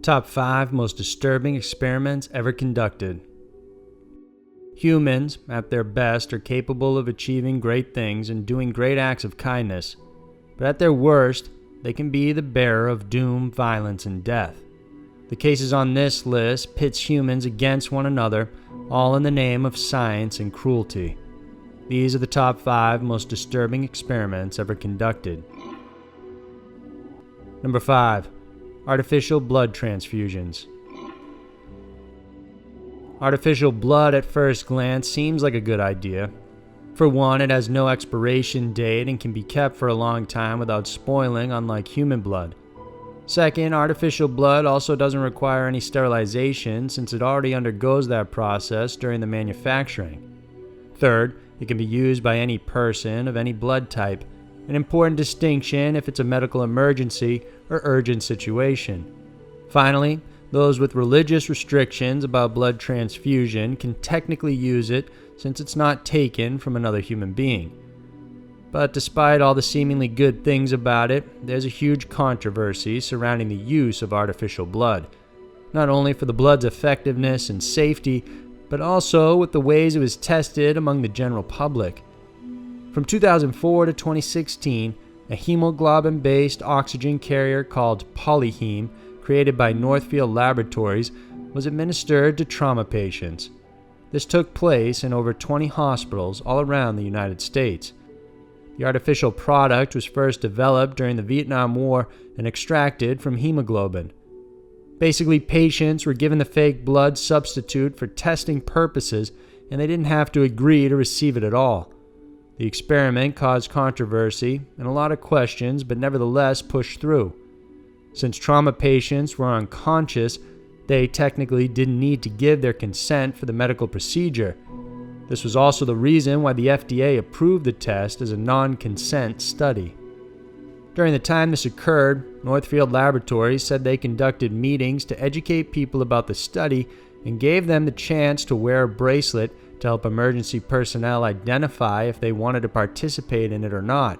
Top 5 most disturbing experiments ever conducted. Humans, at their best, are capable of achieving great things and doing great acts of kindness, but at their worst, they can be the bearer of doom, violence, and death. The cases on this list pits humans against one another, all in the name of science and cruelty. These are the top 5 most disturbing experiments ever conducted. Number 5. Artificial blood transfusions. Artificial blood at first glance seems like a good idea. For one, it has no expiration date and can be kept for a long time without spoiling, unlike human blood. Second, artificial blood also doesn't require any sterilization since it already undergoes that process during the manufacturing. Third, it can be used by any person of any blood type, an important distinction if it's a medical emergency or urgent situation. Finally, those with religious restrictions about blood transfusion can technically use it since it's not taken from another human being. But despite all the seemingly good things about it, there's a huge controversy surrounding the use of artificial blood, not only for the blood's effectiveness and safety, but also with the ways it was tested among the general public. From 2004 to 2016, a hemoglobin-based oxygen carrier called Polyheme, created by Northfield Laboratories, was administered to trauma patients. This took place in over 20 hospitals all around the United States. The artificial product was first developed during the Vietnam War and extracted from hemoglobin. Basically, patients were given the fake blood substitute for testing purposes, and they didn't have to agree to receive it at all. The experiment caused controversy and a lot of questions, but nevertheless pushed through. Since trauma patients were unconscious, they technically didn't need to give their consent for the medical procedure. This was also the reason why the FDA approved the test as a non-consent study. During the time this occurred, Northfield Laboratories said they conducted meetings to educate people about the study and gave them the chance to wear a bracelet to help emergency personnel identify if they wanted to participate in it or not.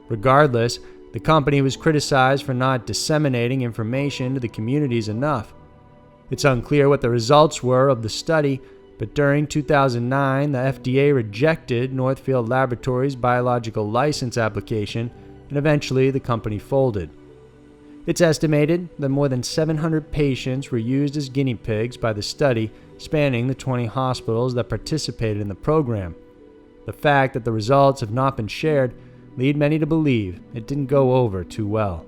Regardless, the company was criticized for not disseminating information to the communities enough. It's unclear what the results were of the study, but during 2009, the FDA rejected Northfield Laboratories' biological license application, and eventually the company folded. It's estimated that more than 700 patients were used as guinea pigs by the study, spanning the 20 hospitals that participated in the program. The fact that the results have not been shared lead many to believe it didn't go over too well.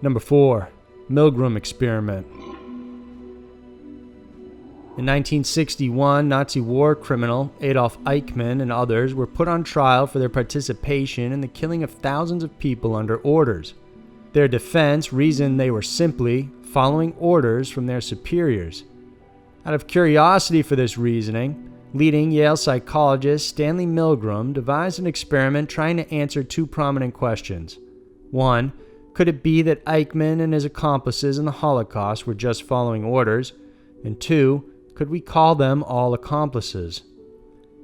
Number 4. Milgram experiment. In 1961, Nazi war criminal Adolf Eichmann and others were put on trial for their participation in the killing of thousands of people under orders. Their defense reasoned they were simply following orders from their superiors. Out of curiosity for this reasoning, leading Yale psychologist Stanley Milgram devised an experiment trying to answer 2 prominent questions. 1. Could it be that Eichmann and his accomplices in the Holocaust were just following orders? And 2. Could we call them all accomplices?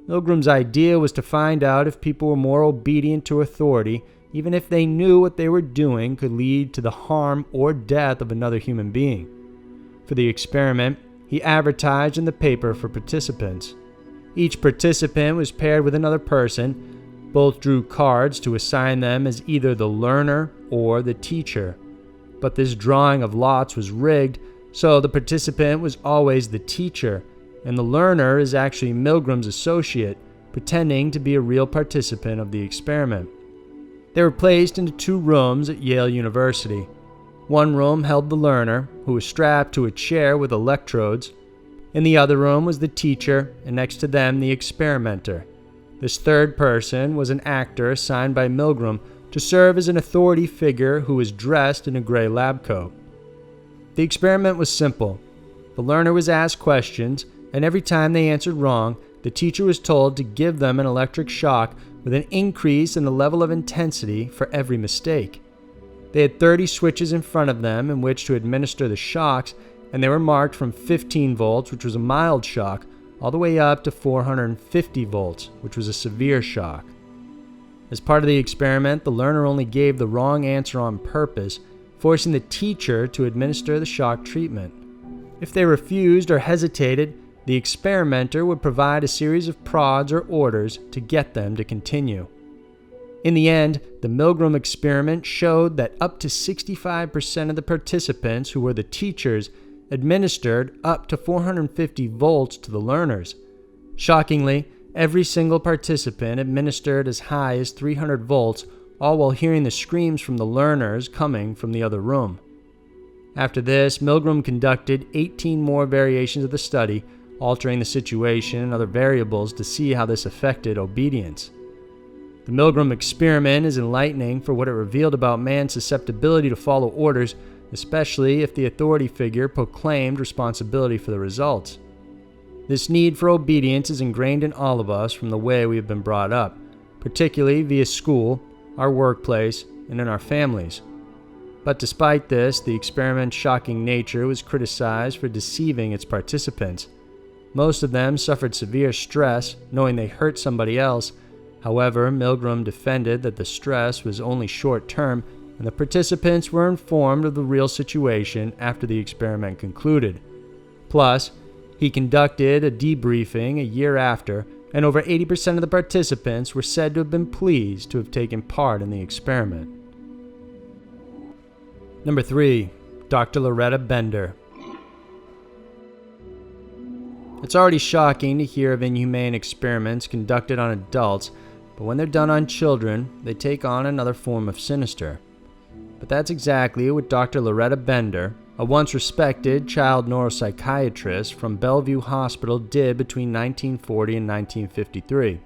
Milgram's idea was to find out if people were more obedient to authority, even if they knew what they were doing could lead to the harm or death of another human being. For the experiment, he advertised in the paper for participants. Each participant was paired with another person. Both drew cards to assign them as either the learner or the teacher. But this drawing of lots was rigged, so the participant was always the teacher, and the learner is actually Milgram's associate, pretending to be a real participant of the experiment. They were placed into 2 rooms at Yale University. One room held the learner, who was strapped to a chair with electrodes. In the other room was the teacher, and next to them the experimenter. This third person was an actor assigned by Milgram to serve as an authority figure who was dressed in a gray lab coat. The experiment was simple. The learner was asked questions, and every time they answered wrong, the teacher was told to give them an electric shock with an increase in the level of intensity for every mistake. They had 30 switches in front of them in which to administer the shocks, and they were marked from 15 volts, which was a mild shock, all the way up to 450 volts, which was a severe shock. As part of the experiment, the learner only gave the wrong answer on purpose, forcing the teacher to administer the shock treatment. If they refused or hesitated, the experimenter would provide a series of prods or orders to get them to continue. In the end, the Milgram experiment showed that up to 65% of the participants who were the teachers administered up to 450 volts to the learners. Shockingly, every single participant administered as high as 300 volts, all while hearing the screams from the learners coming from the other room. After this, Milgram conducted 18 more variations of the study, altering the situation and other variables to see how this affected obedience. The Milgram experiment is enlightening for what it revealed about man's susceptibility to follow orders, especially if the authority figure proclaimed responsibility for the results. This need for obedience is ingrained in all of us from the way we have been brought up, particularly via school, our workplace, and in our families. But despite this, the experiment's shocking nature was criticized for deceiving its participants. Most of them suffered severe stress, knowing they hurt somebody else. However, Milgram defended that the stress was only short-term, and the participants were informed of the real situation after the experiment concluded. Plus, he conducted a debriefing a year after, and over 80% of the participants were said to have been pleased to have taken part in the experiment. Number 3. Dr. Loretta Bender. It's already shocking to hear of inhumane experiments conducted on adults, but when they're done on children, they take on another form of sinister. But that's exactly what Dr. Loretta Bender, a once respected child neuropsychiatrist from Bellevue Hospital, did between 1940 and 1953.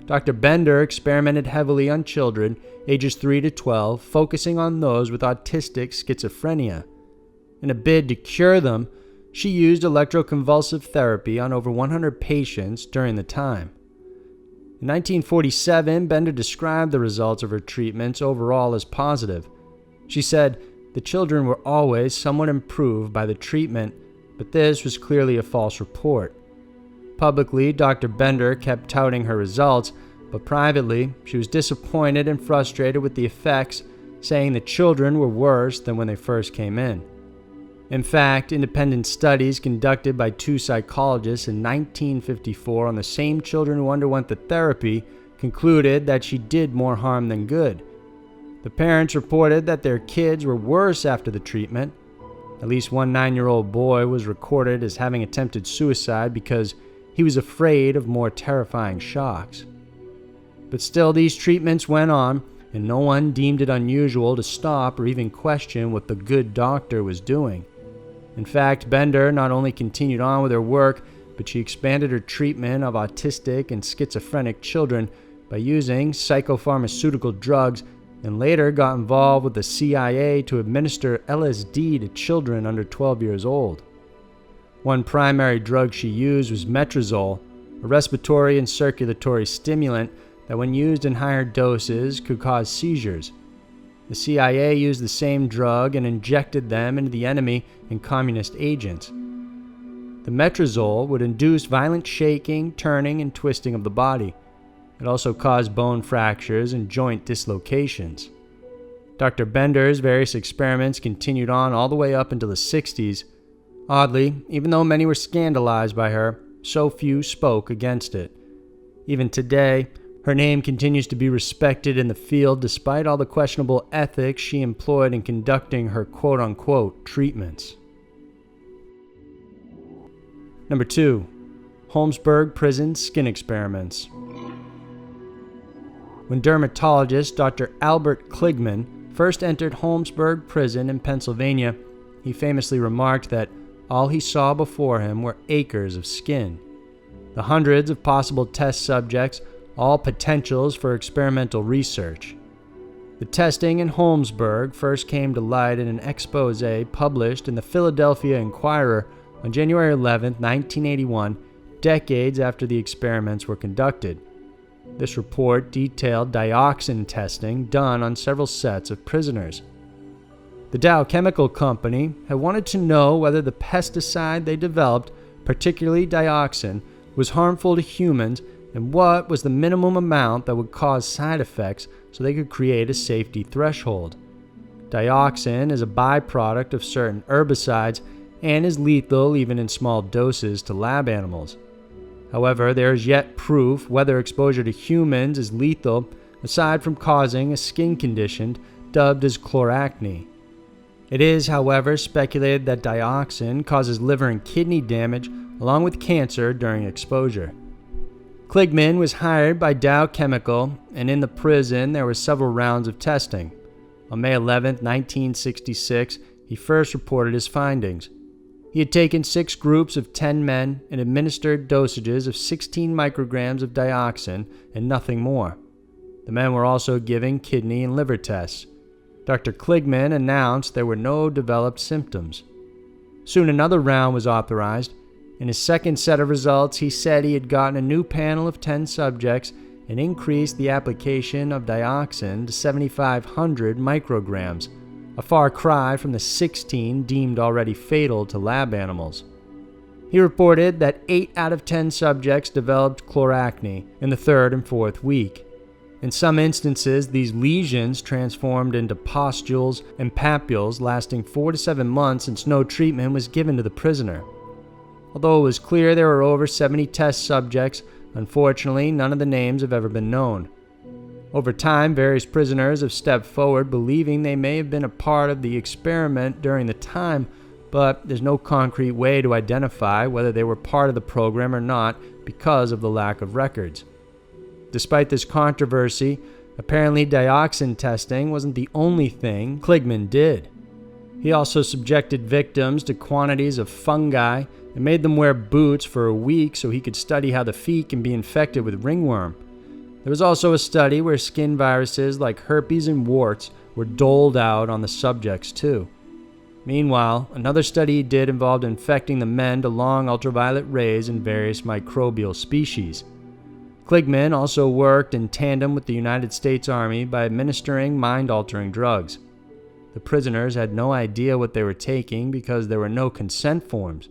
Dr. Bender experimented heavily on children ages 3 to 12, focusing on those with autistic schizophrenia. In a bid to cure them, she used electroconvulsive therapy on over 100 patients during the time. In 1947, Bender described the results of her treatments overall as positive. She said, "The children were always somewhat improved by the treatment, but this was clearly a false report." Publicly, Dr. Bender kept touting her results, but privately, she was disappointed and frustrated with the effects, saying the children were worse than when they first came in. In fact, independent studies conducted by 2 psychologists in 1954 on the same children who underwent the therapy concluded that she did more harm than good. The parents reported that their kids were worse after the treatment. At least one 9-year-old boy was recorded as having attempted suicide because he was afraid of more terrifying shocks. But still, these treatments went on, and no one deemed it unusual to stop or even question what the good doctor was doing. In fact, Bender not only continued on with her work, but she expanded her treatment of autistic and schizophrenic children by using psychopharmaceutical drugs, and later got involved with the CIA to administer LSD to children under 12 years old. One primary drug she used was metrazole, a respiratory and circulatory stimulant that when used in higher doses could cause seizures. The CIA used the same drug and injected them into the enemy and communist agents. The metrazole would induce violent shaking, turning, and twisting of the body. It also caused bone fractures and joint dislocations. Dr. Bender's various experiments continued on all the way up until the 60s. Oddly, even though many were scandalized by her, so few spoke against it. Even today, her name continues to be respected in the field despite all the questionable ethics she employed in conducting her quote-unquote treatments. Number 2. Holmesburg Prison Skin Experiments. When dermatologist Dr. Albert Kligman first entered Holmesburg Prison in Pennsylvania, he famously remarked that all he saw before him were acres of skin. The hundreds of possible test subjects, all potentials for experimental research. The testing in Holmesburg first came to light in an expose published in the Philadelphia Inquirer on January 11, 1981, decades after the experiments were conducted. This report detailed dioxin testing done on several sets of prisoners. The Dow Chemical Company had wanted to know whether the pesticide they developed particularly dioxin, was harmful to humans and what was the minimum amount that would cause side effects so they could create a safety threshold. Dioxin is a byproduct of certain herbicides and is lethal even in small doses to lab animals. However, there is yet proof whether exposure to humans is lethal aside from causing a skin condition dubbed as chloracne. It is, however, speculated that dioxin causes liver and kidney damage along with cancer during exposure. Kligman was hired by Dow Chemical, and in the prison there were several rounds of testing. On May 11, 1966, he first reported his findings. He had taken 6 groups of 10 men and administered dosages of 16 micrograms of dioxin and nothing more. The men were also given kidney and liver tests. Dr. Kligman announced there were no developed symptoms. Soon another round was authorized. In his second set of results, he said he had gotten a new panel of 10 subjects and increased the application of dioxin to 7,500 micrograms, a far cry from the 16 deemed already fatal to lab animals. He reported that 8 out of 10 subjects developed chloracne in the 3rd and 4th week. In some instances, these lesions transformed into pustules and papules lasting 4 to 7 months since no treatment was given to the prisoner. Although it was clear there were over 70 test subjects, unfortunately, none of the names have ever been known. Over time, various prisoners have stepped forward believing they may have been a part of the experiment during the time, but there's no concrete way to identify whether they were part of the program or not because of the lack of records. Despite this controversy, apparently dioxin testing wasn't the only thing Kligman did. He also subjected victims to quantities of fungi and made them wear boots for a week so he could study how the feet can be infected with ringworm. There was also a study where skin viruses like herpes and warts were doled out on the subjects too. Meanwhile, another study he did involved infecting the men to long ultraviolet rays in various microbial species. Kligman also worked in tandem with the United States Army by administering mind-altering drugs. The prisoners had no idea what they were taking because there were no consent forms.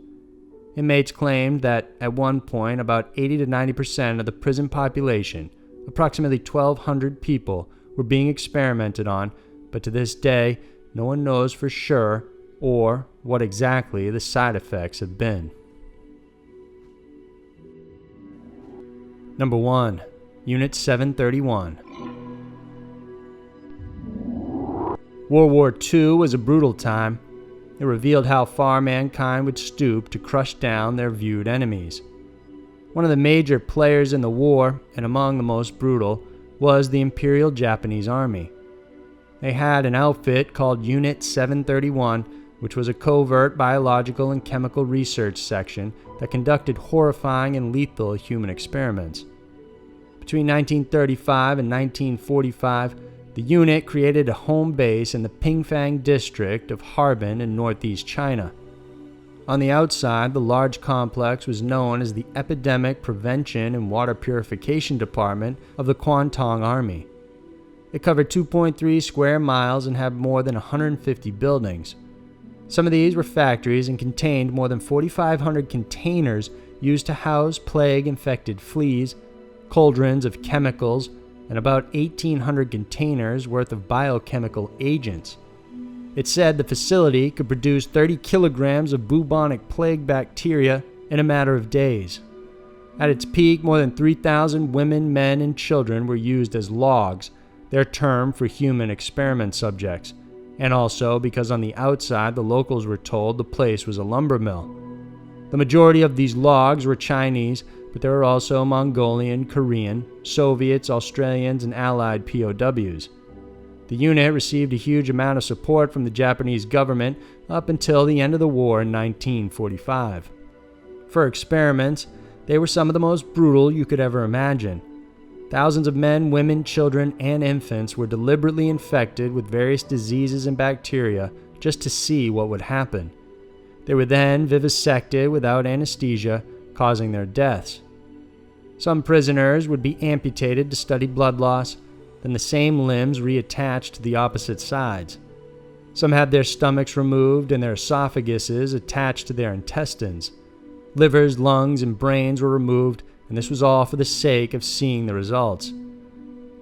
Inmates claimed that at one point about 80 to 90% of the prison population, approximately 1,200 people, were being experimented on, but to this day, no one knows for sure or what exactly the side effects have been. Number 1. Unit 731. World War II was a brutal time. It revealed how far mankind would stoop to crush down their viewed enemies. One of the major players in the war, and among the most brutal, was the Imperial Japanese Army. They had an outfit called Unit 731, which was a covert biological and chemical research section that conducted horrifying and lethal human experiments. Between 1935 and 1945, the unit created a home base in the Pingfang district of Harbin in northeast China. On the outside, the large complex was known as the Epidemic Prevention and Water Purification Department of the Kwantung Army. It covered 2.3 square miles and had more than 150 buildings. Some of these were factories and contained more than 4,500 containers used to house plague-infected fleas, cauldrons of chemicals, and about 1,800 containers worth of biochemical agents. It said the facility could produce 30 kilograms of bubonic plague bacteria in a matter of days. At its peak, more than 3,000 women, men, and children were used as logs, their term for human experiment subjects, and also because on the outside the locals were told the place was a lumber mill. The majority of these logs were Chinese, but there were also Mongolian, Korean, Soviets, Australians, and Allied POWs. The unit received a huge amount of support from the Japanese government up until the end of the war in 1945. For experiments, they were some of the most brutal you could ever imagine. Thousands of men, women, children, and infants were deliberately infected with various diseases and bacteria just to see what would happen. They were then vivisected without anesthesia, causing their deaths. Some prisoners would be amputated to study blood loss, then the same limbs reattached to the opposite sides. Some had their stomachs removed and their esophaguses attached to their intestines. Livers, lungs, and brains were removed, and this was all for the sake of seeing the results.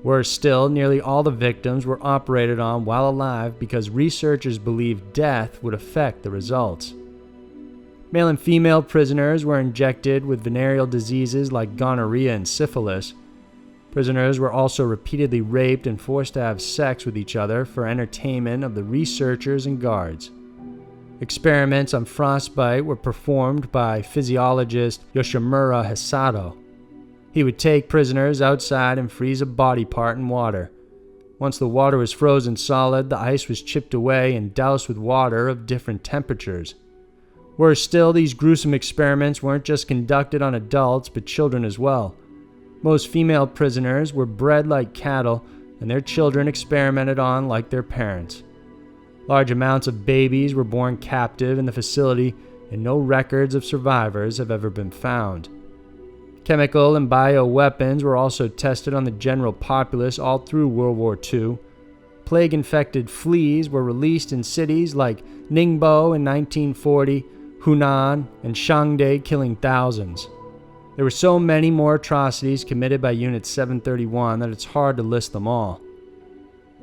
Worse still, nearly all the victims were operated on while alive because researchers believed death would affect the results. Male and female prisoners were injected with venereal diseases like gonorrhea and syphilis. Prisoners were also repeatedly raped and forced to have sex with each other for entertainment of the researchers and guards. Experiments on frostbite were performed by physiologist Yoshimura Hisato. He would take prisoners outside and freeze a body part in water. Once the water was frozen solid, the ice was chipped away and doused with water of different temperatures. Worse still, these gruesome experiments weren't just conducted on adults, but children as well. Most female prisoners were bred like cattle, and their children experimented on like their parents. Large amounts of babies were born captive in the facility, and no records of survivors have ever been found. Chemical and bioweapons were also tested on the general populace all through World War II. Plague-infected fleas were released in cities like Ningbo in 1940, Hunan, and Shangde, killing thousands. There were so many more atrocities committed by Unit 731 that it's hard to list them all.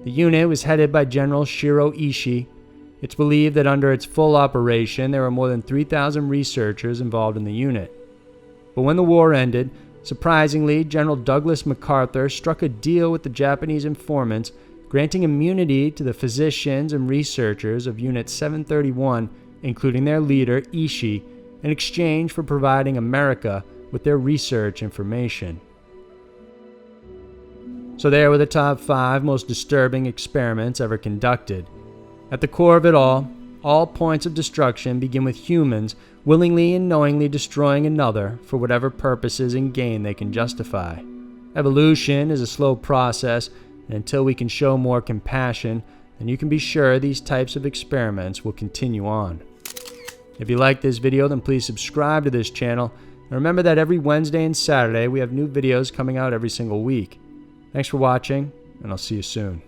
The unit was headed by General Shiro Ishii. It's believed that under its full operation, there were more than 3,000 researchers involved in the unit. But when the war ended, surprisingly, General Douglas MacArthur struck a deal with the Japanese informants, granting immunity to the physicians and researchers of Unit 731, including their leader, Ishii, in exchange for providing America with their research information. So there were the top 5 most disturbing experiments ever conducted. At the core of it all points of destruction begin with humans willingly and knowingly destroying another for whatever purposes and gain they can justify. Evolution is a slow process, and until we can show more compassion, then you can be sure these types of experiments will continue on. If you like this video, then please subscribe to this channel, and remember that every Wednesday and Saturday we have new videos coming out every single week. Thanks for watching, and I'll see you soon.